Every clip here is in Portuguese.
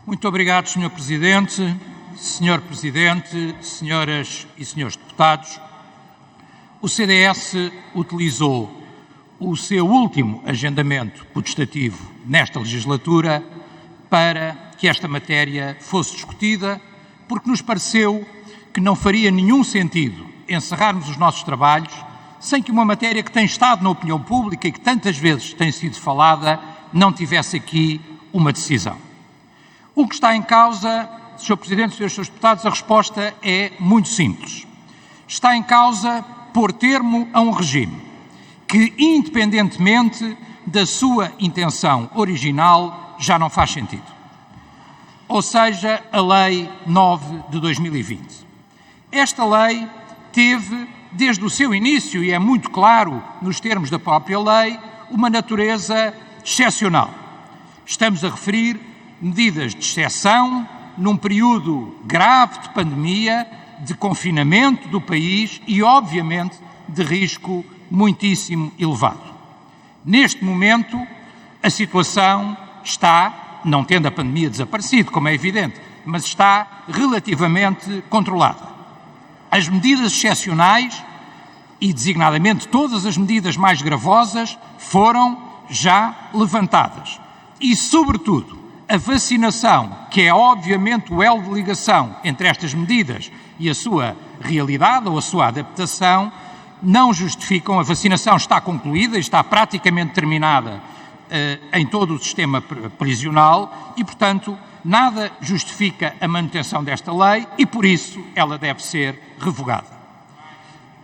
Muito obrigado, Sr. Presidente. Sr. Presidente, senhoras e senhores deputados, o CDS utilizou o seu último agendamento potestativo nesta legislatura para que esta matéria fosse discutida, porque nos pareceu que não faria nenhum sentido encerrarmos os nossos trabalhos sem que uma matéria que tem estado na opinião pública e que tantas vezes tem sido falada não tivesse aqui uma decisão. O que está em causa, Sr. Presidente, Srs. Deputados, a resposta é muito simples. Está em causa pôr termo a um regime que, independentemente da sua intenção original, já não faz sentido. Ou seja, a Lei 9 de 2020. Esta lei teve, desde o seu início, e é muito claro nos termos da própria lei, uma natureza excepcional. Estamos a referir medidas de exceção num período grave de pandemia, de confinamento do país e, obviamente, de risco muitíssimo elevado. Neste momento, a situação está, não tendo a pandemia desaparecido, como é evidente, mas está relativamente controlada. As medidas excepcionais, e designadamente todas as medidas mais gravosas, foram já levantadas. E, sobretudo, a vacinação, que é obviamente o elo de ligação entre estas medidas e a sua realidade ou a sua adaptação, não justificam. A vacinação está concluída, está praticamente terminada em todo o sistema prisional e, portanto, nada justifica a manutenção desta lei e, por isso, ela deve ser revogada.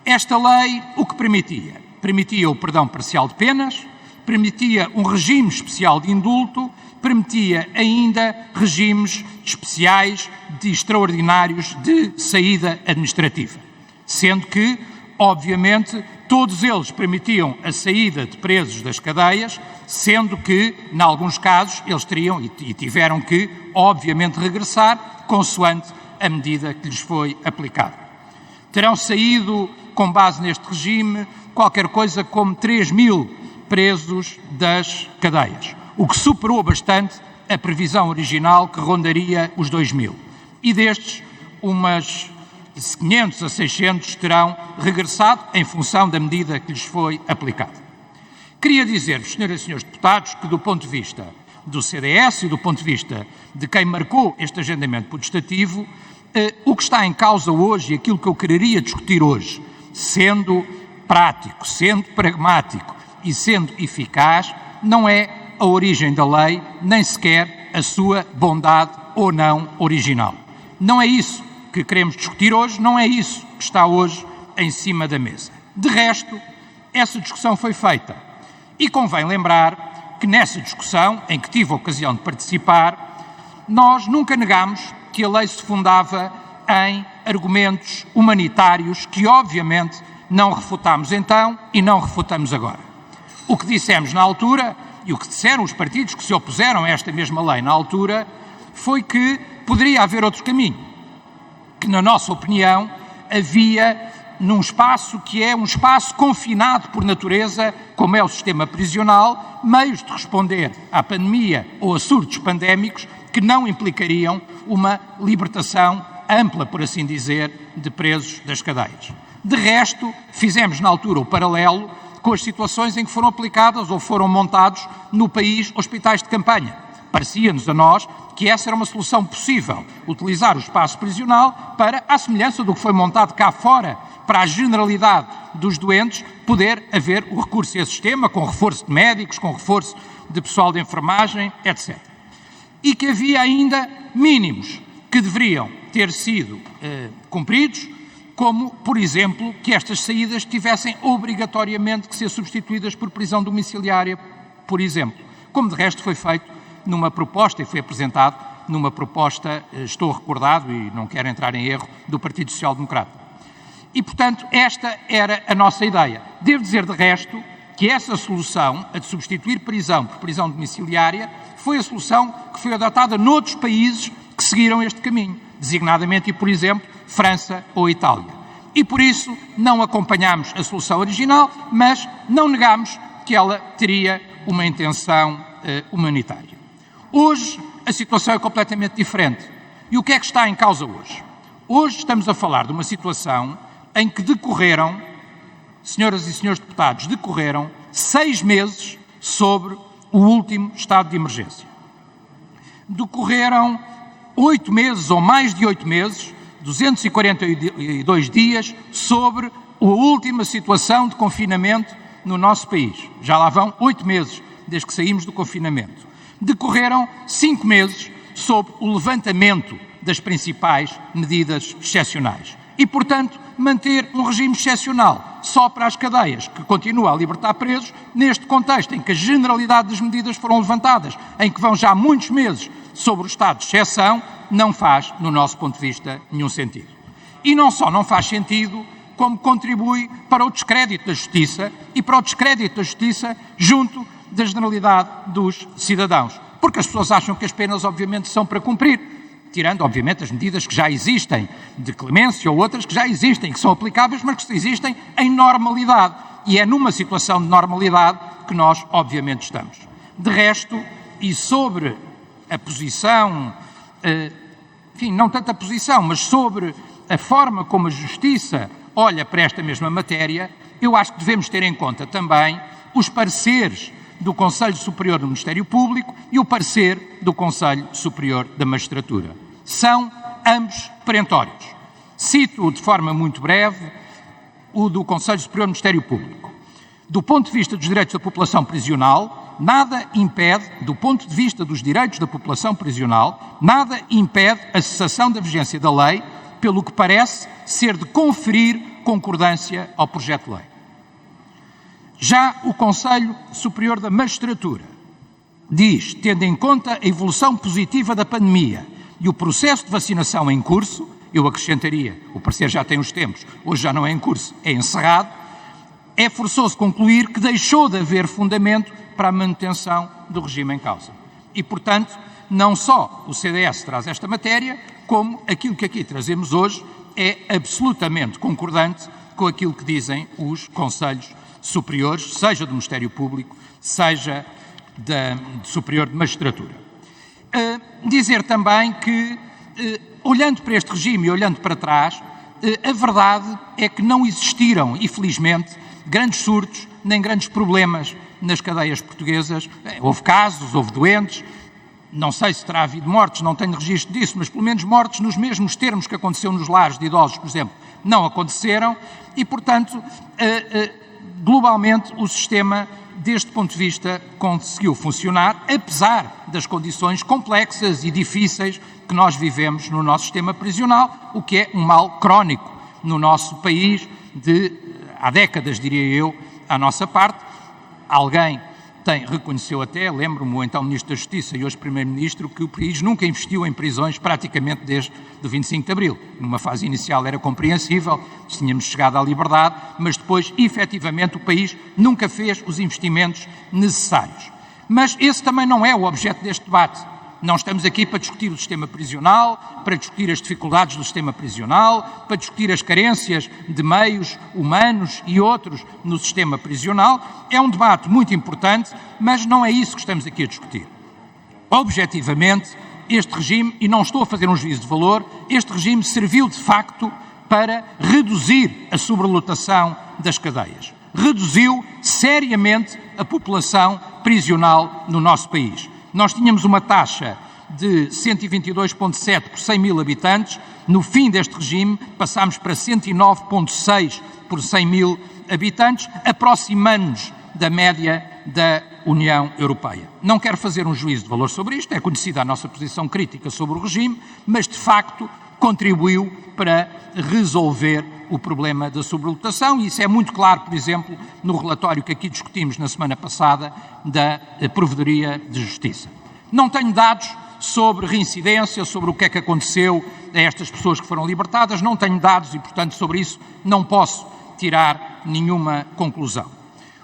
Esta lei o que permitia? Permitia o perdão parcial de penas, permitia um regime especial de indulto, permitia ainda regimes especiais de extraordinários de saída administrativa, sendo que, obviamente, todos eles permitiam a saída de presos das cadeias, sendo que, em alguns casos, eles teriam e tiveram que, obviamente, regressar consoante a medida que lhes foi aplicada. Terão saído, com base neste regime, qualquer coisa como 3.000 presos das cadeias, o que superou bastante a previsão original, que rondaria os 2.000. E destes, umas 500 a 600 terão regressado em função da medida que lhes foi aplicada. Queria dizer-vos, senhoras e senhores deputados, que do ponto de vista do CDS e do ponto de vista de quem marcou este agendamento potestativo, o que está em causa hoje e aquilo que eu quereria discutir hoje, sendo prático, sendo pragmático e sendo eficaz, não é a origem da lei, nem sequer a sua bondade ou não original. Não é isso que queremos discutir hoje, não é isso que está hoje em cima da mesa. De resto, essa discussão foi feita. E convém lembrar que nessa discussão, em que tive a ocasião de participar, nós nunca negámos que a lei se fundava em argumentos humanitários que, obviamente, não refutámos então e não refutamos agora. O que dissemos na altura, e o que disseram os partidos que se opuseram a esta mesma lei na altura, foi que poderia haver outro caminho, que, na nossa opinião, havia num espaço que é um espaço confinado por natureza, como é o sistema prisional, meios de responder à pandemia ou a surtos pandémicos que não implicariam uma libertação ampla, por assim dizer, de presos das cadeias. De resto, fizemos na altura o paralelo com as situações em que foram aplicadas ou foram montados no país hospitais de campanha. Parecia-nos a nós que essa era uma solução possível, utilizar o espaço prisional para, à semelhança do que foi montado cá fora, para a generalidade dos doentes, poder haver o recurso a esse sistema, com reforço de médicos, com reforço de pessoal de enfermagem, etc. E que havia ainda mínimos que deveriam ter sido cumpridos, como, por exemplo, que estas saídas tivessem obrigatoriamente que ser substituídas por prisão domiciliária, por exemplo, como de resto foi feito numa proposta, e foi apresentado numa proposta, estou recordado e não quero entrar em erro, do Partido Social Democrata. E, portanto, esta era a nossa ideia. Devo dizer, de resto, que essa solução, a de substituir prisão por prisão domiciliária, foi a solução que foi adotada noutros países que seguiram este caminho, designadamente, e por exemplo, França ou Itália. E por isso não acompanhámos a solução original, mas não negámos que ela teria uma intenção humanitária. Hoje, a situação é completamente diferente. E o que é que está em causa hoje? Hoje estamos a falar de uma situação em que decorreram, senhoras e senhores deputados, 6 meses sobre o último estado de emergência. Decorreram 8 meses ou mais de 8 meses, 242 dias sobre a última situação de confinamento no nosso país. Já lá vão 8 meses desde que saímos do confinamento. Decorreram 5 meses sobre o levantamento das principais medidas excepcionais. E, portanto, manter um regime excepcional só para as cadeias, que continua a libertar presos, neste contexto em que a generalidade das medidas foram levantadas, em que vão já muitos meses sobre o estado de exceção, não faz, no nosso ponto de vista, nenhum sentido. E não só não faz sentido, como contribui para o descrédito da justiça e para o descrédito da justiça junto da generalidade dos cidadãos. Porque as pessoas acham que as penas, obviamente, são para cumprir, tirando, obviamente, as medidas que já existem, de clemência ou outras que já existem, que são aplicáveis, mas que existem em normalidade. E é numa situação de normalidade que nós, obviamente, estamos. De resto, e sobre a posição, enfim, não tanto a posição, mas sobre a forma como a Justiça olha para esta mesma matéria, eu acho que devemos ter em conta também os pareceres do Conselho Superior do Ministério Público e o parecer do Conselho Superior da Magistratura. São ambos perentórios. Cito de forma muito breve o do Conselho Superior do Ministério Público. Do ponto de vista dos direitos da população prisional, nada impede, do ponto de vista dos direitos da população prisional, nada impede a cessação da vigência da lei, pelo que parece ser de conferir concordância ao projeto de lei. Já o Conselho Superior da Magistratura diz, tendo em conta a evolução positiva da pandemia e o processo de vacinação em curso, eu acrescentaria, o parecer já tem os tempos, hoje já não é em curso, é encerrado, é forçoso concluir que deixou de haver fundamento para a manutenção do regime em causa. E, portanto, não só o CDS traz esta matéria, como aquilo que aqui trazemos hoje é absolutamente concordante com aquilo que dizem os Conselhos Superiores, seja do Ministério Público, seja do Superior de Magistratura. Dizer também que, olhando para este regime e olhando para trás, a verdade é que não existiram, infelizmente, grandes surtos nem grandes problemas nas cadeias portuguesas. Houve casos, houve doentes, não sei se terá havido mortes, não tenho registro disso, mas pelo menos mortes nos mesmos termos que aconteceu nos lares de idosos, por exemplo, não aconteceram e, portanto, globalmente o sistema, deste ponto de vista, conseguiu funcionar, apesar das condições complexas e difíceis que nós vivemos no nosso sistema prisional, o que é um mal crónico no nosso país há décadas, diria eu, à nossa parte. Alguém reconheceu até, lembro-me, o então Ministro da Justiça e hoje Primeiro-Ministro, que o país nunca investiu em prisões praticamente desde o 25 de Abril. Numa fase inicial era compreensível, tínhamos chegado à liberdade, mas depois, efetivamente, o país nunca fez os investimentos necessários. Mas esse também não é o objeto deste debate. Não estamos aqui para discutir o sistema prisional, para discutir as dificuldades do sistema prisional, para discutir as carências de meios humanos e outros no sistema prisional. É um debate muito importante, mas não é isso que estamos aqui a discutir. Objetivamente, este regime, e não estou a fazer um juízo de valor, este regime serviu de facto para reduzir a sobrelotação das cadeias. Reduziu seriamente a população prisional no nosso país. Nós tínhamos uma taxa de 122,7 por 100 mil habitantes. No fim deste regime, passámos para 109,6 por 100 mil habitantes, aproximando-nos da média da União Europeia. Não quero fazer um juízo de valor sobre isto, é conhecida a nossa posição crítica sobre o regime, mas de facto contribuiu para resolver o problema da sobrelotação e isso é muito claro, por exemplo, no relatório que aqui discutimos na semana passada da Provedoria de Justiça. Não tenho dados sobre reincidência, sobre o que é que aconteceu a estas pessoas que foram libertadas, não tenho dados e, portanto, sobre isso não posso tirar nenhuma conclusão.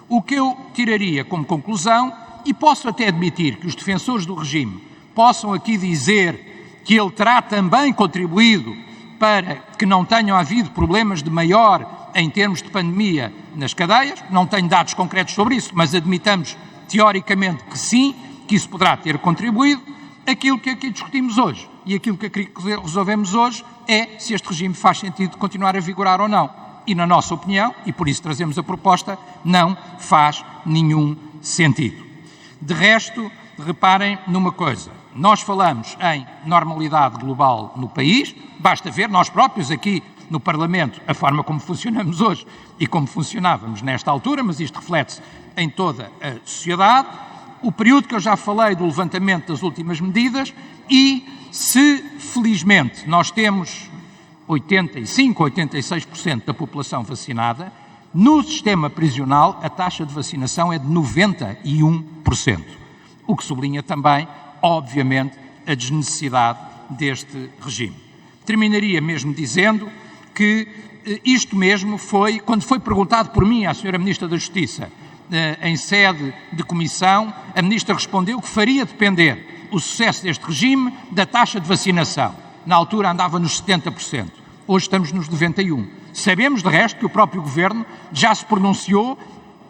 O que eu tiraria como conclusão, e posso até admitir que os defensores do regime possam aqui dizer que ele terá também contribuído para que não tenham havido problemas de maior em termos de pandemia nas cadeias, não tenho dados concretos sobre isso, mas admitamos teoricamente que sim, que isso poderá ter contribuído. Aquilo que aqui discutimos hoje e aquilo que aqui resolvemos hoje é se este regime faz sentido continuar a vigorar ou não. E, na nossa opinião, e por isso trazemos a proposta, não faz nenhum sentido. De resto, reparem numa coisa. Nós falamos em normalidade global no país, basta ver nós próprios aqui no Parlamento a forma como funcionamos hoje e como funcionávamos nesta altura, mas isto reflete-se em toda a sociedade. O período que eu já falei do levantamento das últimas medidas e se, felizmente, nós temos 85, 86% da população vacinada, no sistema prisional a taxa de vacinação é de 91%, o que sublinha também, obviamente, a desnecessidade deste regime. Terminaria mesmo dizendo que isto mesmo foi, quando foi perguntado por mim à Sra. Ministra da Justiça, em sede de comissão, a Ministra respondeu que faria depender o sucesso deste regime da taxa de vacinação. Na altura andava nos 70%, hoje estamos nos 91%. Sabemos, de resto, que o próprio Governo já se pronunciou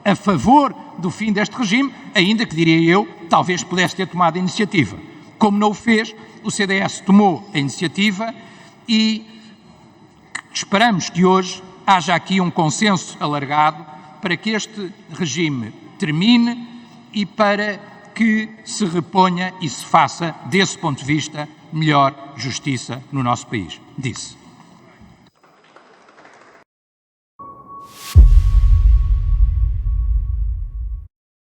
a favor do fim deste regime, ainda que, diria eu, talvez pudesse ter tomado a iniciativa. Como não o fez, o CDS tomou a iniciativa e esperamos que hoje haja aqui um consenso alargado para que este regime termine e para que se reponha e se faça, desse ponto de vista, melhor justiça no nosso país. Disse.